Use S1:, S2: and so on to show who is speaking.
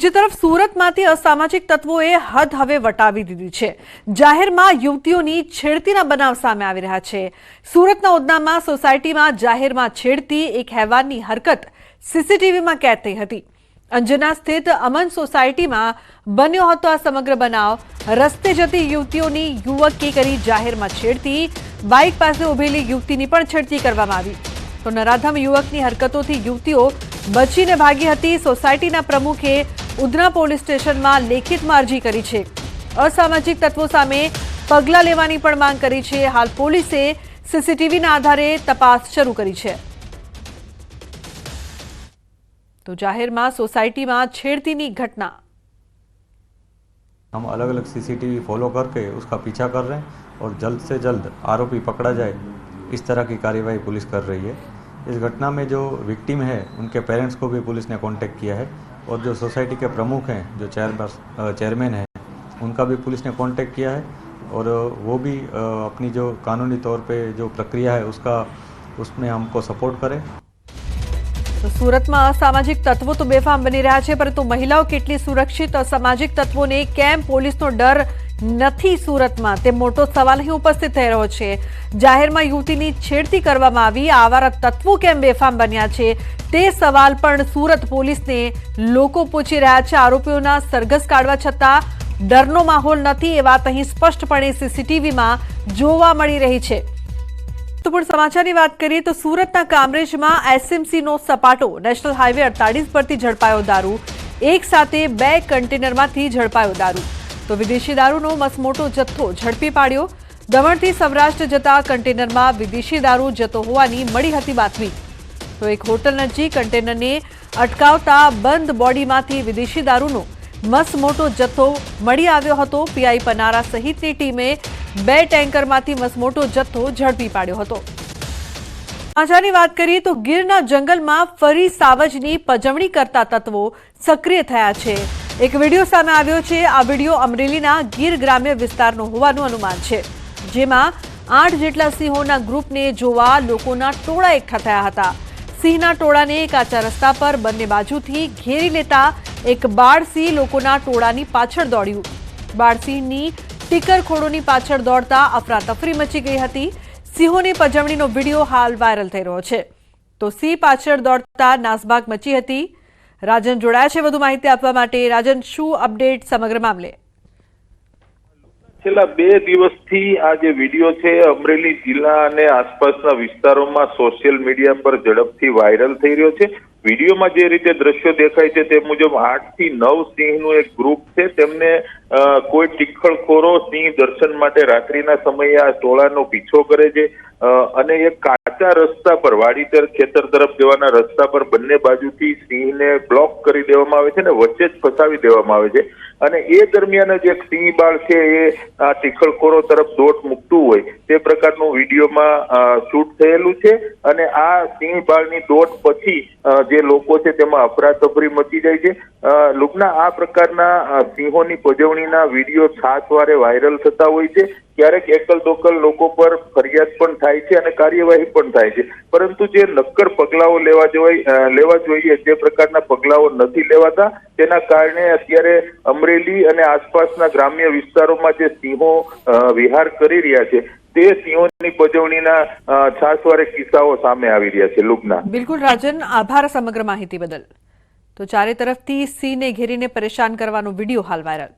S1: બીજી તરફ સુરતમાંથી અસામાજિક તત્વોએ હદ હવે વટાવી દીધી છે। જાહેરમાં યુવતીઓની છેડતીના બનાવ સામે આવી રહ્યા છે। સુરતના ઉધનામાં સોસાયટીમાં જાહેરમાં છેડતી એક હેવાનની હરકત સીસીટીવીમાં કેદ થઈ હતી। અંજના સ્થિત અમન સોસાયટીમાં બન્યો હતો આ સમગ્ર બનાવ। રસ્તે જતી યુવતીઓની યુવકે કરી જાહેરમાં છેડતી, બાઇક પાસે ઉભેલી યુવતીની પણ છેડતી કરવામાં આવી તો નરાધમ યુવકની હરકતોથી યુવતીઓ બચીને ભાગી હતી। સોસાયટીના પ્રમુખે ઉધના પોલીસ સ્ટેશનમાં લેખિતમાં અરજી કરી છે। અસામાજિક તત્વો સામે પગલાં લેવાની પણ માંગ કરી છે। હાલ પોલીસે સીસીટીવીના આધારે તપાસ શરૂ કરી છે। तो जाहिर में सोसाइटी में छेड़ती की घटना
S2: हम अलग अलग सीसीटीवी फॉलो करके उसका पीछा कर रहे हैं और जल्द से जल्द आरोपी पकड़ा जाए इस तरह की कार्यवाही पुलिस कर रही है। इस घटना में जो विक्टिम है उनके पेरेंट्स को भी पुलिस ने कांटेक्ट किया है और जो सोसाइटी के प्रमुख हैं, जो चेयरमैन हैं, उनका भी पुलिस ने कांटेक्ट किया है और वो भी अपनी जो कानूनी तौर पे जो प्रक्रिया है उसमें हमको सपोर्ट करें।
S1: तो सूरत में असामाजिक तत्वों तो बेफाम बनी रहा है, परंतु महिलाओं केटली सुरक्षित? असामाजिक तत्वों ने केम पुलिसनो डर नहीं सूरत में ते मोटो सवाल ही उपस्थित थई रह्यो छे। जाहिर में युवतीनी छेड़ती करवामां आवी, आवारा तत्वों केम बेफाम बन्या छे ते सवाल पण सूरत पुलिस ने लोको पूछी रह्या छे। आरोपीओना सरघस काढवा छतां डरनो माहोल नथी ए वात अहीं स्पष्टपणे सीसीटीवी में जोवा मळी रही छे। तो पण समाचार की बात करिए तो सूरतना कामरेज में एसएमसी नो सपाटो नेशनल हाईवे 48 परथी झड़पायो दारू। एक साथे 2 कंटेनर में झड़पायो दारू तो विदेशी दारूनो मसमोटो जत्थो झड़पी पाड्यो। दमणथी सौराष्ट्र जता कंटेनर में विदेशी दारू जतो होवानी मळी हती बातमी तो एक होटल नजीक कंटेनर ने अटकावता बंद बॉडी में विदेशी दारूनो मसमोटो जत्थो मळी आव्यो हतो। पीआई पनारा सहितनी टीमे 2 टेंकर में मसमोटो जत्थो झड़पी पाड्यो हतो। समाचारनी बात करिए तो गीरना जंगल में फरी सावजनी पजवणी करता तत्वो सक्रिय थया छे। एक वीडियो सामे आव्यो छे। आ वीडियो अमरेलीना गीर ग्राम्य विस्तारनो होवानुं अनुमान छे, जेमां 8 जेटला सिंहोना ग्रुपने जोवा लोकोना टोळा एकठा थया हता। सिंहना टोळाने काचा रस्ता पर बंने बाजुथी घेरी लेता एक बाळसिंह लोकोना टोळानी पाछळ दौड्યું। बाळसिंहनी ટીકર ખોડોની પાછળ દોડતા અફરાતફરી મચી ગઈ હતી। સિંહોની પજવણીનો વિડીયો હાલ વાયરલ થઈ રહ્યો છે તો સિંહ પાછળ દોડતા નાસભાગ મચી હતી। રાજન જોડાયા છે વધુ માહિતી આપવા માટે। રાજન, શું અપડેટ સમગ્ર મામલે?
S3: છેલ્લા 2 દિવસથી આ જે વિડીયો છે અમરેલી જિલ્લા અને આસપાસના વિસ્તારોમાં સોશિયલ મીડિયા પર ઝડપથી વાયરલ થઈ રહ્યો છે। વિડીયોમાં જે રીતે દ્રશ્યો દેખાય છે તે મુજબ 8 થી 9 સિંહનું એક ગ્રુપ છે। તેમને કોઈ ટીખળખોરો સિંહ દર્શન માટે રાત્રિના સમયે આ ટોળાનો પીછો કરે છે અને એક કાચા રસ્તા પર વાડીતર ખેતર તરફ જવાના રસ્તા પર બંને બાજુથી સિંહને બ્લોક કરી દેવામાં આવે છે અને વચ્ચે જ ફસાવી દેવામાં આવે છે અને એ દરમિયાન જ એક સિંહ બાળ છે એ આ ટીખળખોરો તરફ દોટ મૂકતું હોય તે પ્રકારનું વિડીયોમાં શૂટ થયેલું છે અને આ સિંહ બાળની દોટ પછી જે લોકો છે તેમાં અફરાતફરી મચી જાય છે। લુકના આ પ્રકારના સિંહોની પજવણીના વિડીયો છાસવારે વાયરલ થતા હોય છે। ક્યારેક એકલ દોકલ લોકો પર ફરિયાદ પણ થાય છે અને કાર્યવાહી પણ થાય છે, પરંતુ જે નક્કર પગલાઓ લેવા જોઈએ તે પ્રકારના પગલાઓ નથી લેવાતા। તેના કારણે અત્યારે અમરેલી અને આસપાસના ગ્રામ્ય વિસ્તારોમાં જે સિંહો વિહાર કરી રહ્યા છે તે સિંહોની પજવણીના છાસવારે કિસ્સાઓ સામે આવી રહ્યા છે। લુકના
S1: બિલકુલ રાજન, આભાર સમગ્ર માહિતી બદલ। તો ચારે તરફથી સિંહને ઘેરીને પરેશાન કરવાનો વિડીયો હાલ વાયરલ।